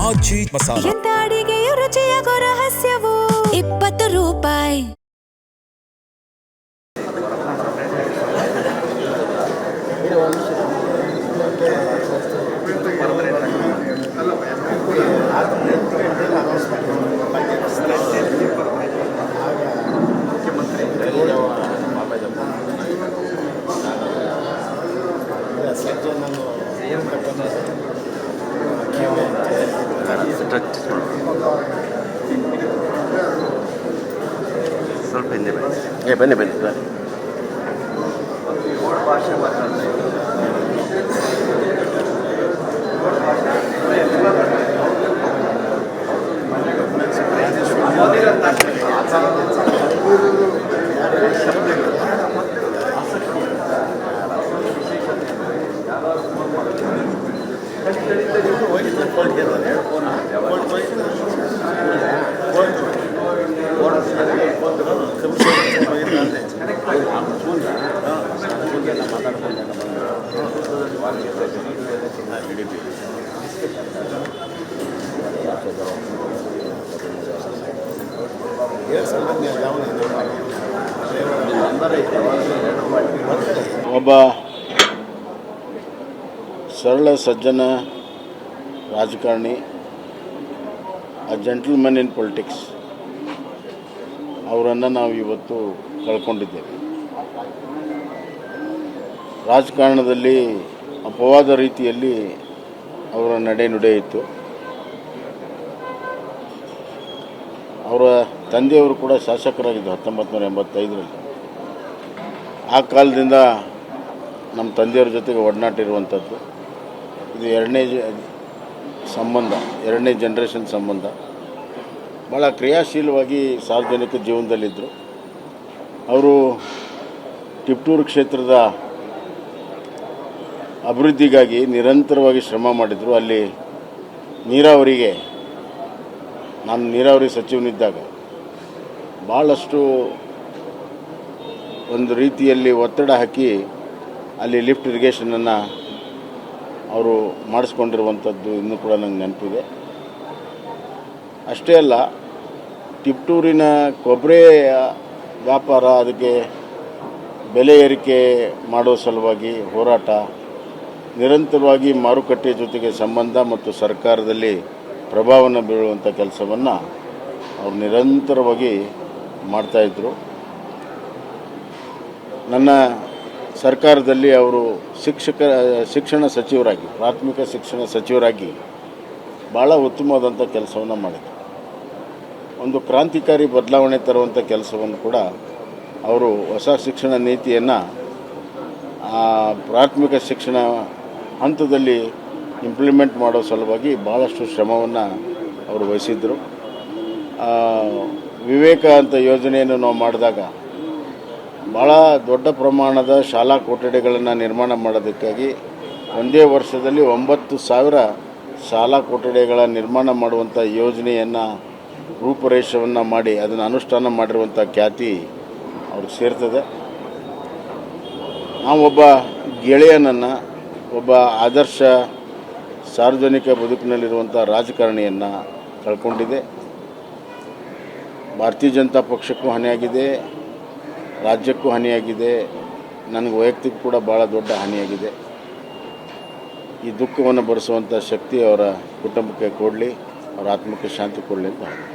ಆಚಿ ಮಸಾಲ. ಎಂತ ಅಡಿಗೆಯ ರುಚಿಯಾಗೋ ರಹಸ್ಯವು 20 ರೂಪಾಯಿ. ಸ್ವಲ್ಪ ಹಿಂದೆ ಬನ್ನಿ ಬನ್ನಿ ಬನ್ನಿ. ಭಾಷೆ ಮಾತಾಡ್ತಾ ಒಬ್ಬ ಸರಳ ಸಜ್ಜನ ರಾಜಕಾರಣಿ, ಜೆಂಟಲ್ಮನ್ ಇನ್ ಪೊಲಿಟಿಕ್ಸ್, ಅವರನ್ನು ನಾವು ಇವತ್ತು ಕಳ್ಕೊಂಡಿದ್ದೇವೆ. ರಾಜಕಾರಣದಲ್ಲಿ ಅಪವಾದ ರೀತಿಯಲ್ಲಿ ಅವರ ನಡೆನುಡಿ ಇತ್ತು. ಅವರ ತಂದೆಯವರು ಕೂಡ ಶಾಸಕರಾಗಿದ್ದು 1985ರಲ್ಲಿ. ಆ ಕಾಲದಿಂದ ನಮ್ಮ ತಂದೆಯವ್ರ ಜೊತೆಗೆ ಒಡನಾಟ ಇರುವಂಥದ್ದು. ಇದು ಎರಡನೇ ಜನ್ರೇಷನ್ ಸಂಬಂಧ. ಭಾಳ ಕ್ರಿಯಾಶೀಲವಾಗಿ ಸಾರ್ವಜನಿಕ ಜೀವನದಲ್ಲಿದ್ದರು. ಅವರು ತಿಪ್ಟೂರು ಕ್ಷೇತ್ರದ ಅಭಿವೃದ್ಧಿಗಾಗಿ ನಿರಂತರವಾಗಿ ಶ್ರಮ ಮಾಡಿದರು. ಅಲ್ಲಿ ನೀರಾವರಿಗೆ, ನಾನು ನೀರಾವರಿ ಸಚಿವನಿದ್ದಾಗ ಭಾಳಷ್ಟು ಒಂದು ರೀತಿಯಲ್ಲಿ ಒತ್ತಡ ಹಾಕಿ ಅಲ್ಲಿ ಲಿಫ್ಟ್ ಇರಿಗೇಷನನ್ನು ಅವರು ಮಾಡಿಸ್ಕೊಂಡಿರುವಂಥದ್ದು ಇನ್ನೂ ಕೂಡ ನನಗೆ ನೆನಪಿದೆ. ಅಷ್ಟೇ ಅಲ್ಲ, ತಿಪ್ಟೂರಿನ ಕೊಬ್ಬರಿ ವ್ಯಾಪಾರ, ಅದಕ್ಕೆ ಬೆಲೆ ಏರಿಕೆ ಮಾಡೋ ಸಲುವಾಗಿ ಹೋರಾಟ, ನಿರಂತರವಾಗಿ ಮಾರುಕಟ್ಟೆ ಜೊತೆಗೆ ಸಂಬಂಧ ಮತ್ತು ಸರ್ಕಾರದಲ್ಲಿ ಪ್ರಭಾವವನ್ನು ಬೀಳುವಂಥ ಕೆಲಸವನ್ನು ಅವರು ನಿರಂತರವಾಗಿ ಮಾಡ್ತಾಯಿದ್ರು. ನನ್ನ ಸರ್ಕಾರದಲ್ಲಿ ಅವರು ಶಿಕ್ಷಣ ಸಚಿವರಾಗಿ, ಪ್ರಾಥಮಿಕ ಶಿಕ್ಷಣ ಸಚಿವರಾಗಿ ಭಾಳ ಉತ್ತಮವಾದಂಥ ಕೆಲಸವನ್ನು ಮಾಡಿದರು. ಒಂದು ಕ್ರಾಂತಿಕಾರಿ ಬದಲಾವಣೆ ತರುವಂಥ ಕೆಲಸವನ್ನು ಕೂಡ ಅವರು, ಹೊಸ ಶಿಕ್ಷಣ ನೀತಿಯನ್ನು ಪ್ರಾಥಮಿಕ ಶಿಕ್ಷಣ ಹಂತದಲ್ಲಿ ಇಂಪ್ಲಿಮೆಂಟ್ ಮಾಡೋ ಸಲುವಾಗಿ ಭಾಳಷ್ಟು ಶ್ರಮವನ್ನು ಅವರು ವಹಿಸಿದ್ದರು. ವಿವೇಕ ಅಂತ ಯೋಜನೆಯನ್ನು ನಾವು ಮಾಡಿದಾಗ ಭಾಳ ದೊಡ್ಡ ಪ್ರಮಾಣದ ಶಾಲಾ ಕೊಠಡಿಗಳನ್ನು ನಿರ್ಮಾಣ ಮಾಡೋದಕ್ಕಾಗಿ ಒಂದೇ ವರ್ಷದಲ್ಲಿ 9,000 ಶಾಲಾ ಕೊಠಡಿಗಳ ನಿರ್ಮಾಣ ಮಾಡುವಂಥ ಯೋಜನೆಯನ್ನು ರೂಪುರೇಷವನ್ನು ಮಾಡಿ ಅದನ್ನು ಅನುಷ್ಠಾನ ಮಾಡಿರುವಂಥ ಖ್ಯಾತಿ ಅವ್ರಿಗೆ ಸೇರ್ತದೆ. ನಾವೊಬ್ಬ ಗೆಳೆಯನನ್ನು, ಒಬ್ಬ ಆದರ್ಶ ಸಾರ್ವಜನಿಕ ಬದುಕಿನಲ್ಲಿರುವಂಥ ರಾಜಕಾರಣಿಯನ್ನು ಕಳ್ಕೊಂಡಿದೆ. ಭಾರತೀಯ ಜನತಾ ಪಕ್ಷಕ್ಕೂ ಹಾನಿಯಾಗಿದೆ, ರಾಜ್ಯಕ್ಕೂ ಹಾನಿಯಾಗಿದೆ, ನನಗೆ ವೈಯಕ್ತಿಕ ಕೂಡ ಭಾಳ ದೊಡ್ಡ ಹಾನಿಯಾಗಿದೆ. ಈ ದುಃಖವನ್ನು ಭರಿಸುವಂಥ ಶಕ್ತಿ ಅವರ ಕುಟುಂಬಕ್ಕೆ ಕೊಡಲಿ, ಅವರ ಆತ್ಮಕ್ಕೆ ಶಾಂತಿ ಕೊಡಲಿ ಅಂತ ಹೇಳ್ತೀನಿ.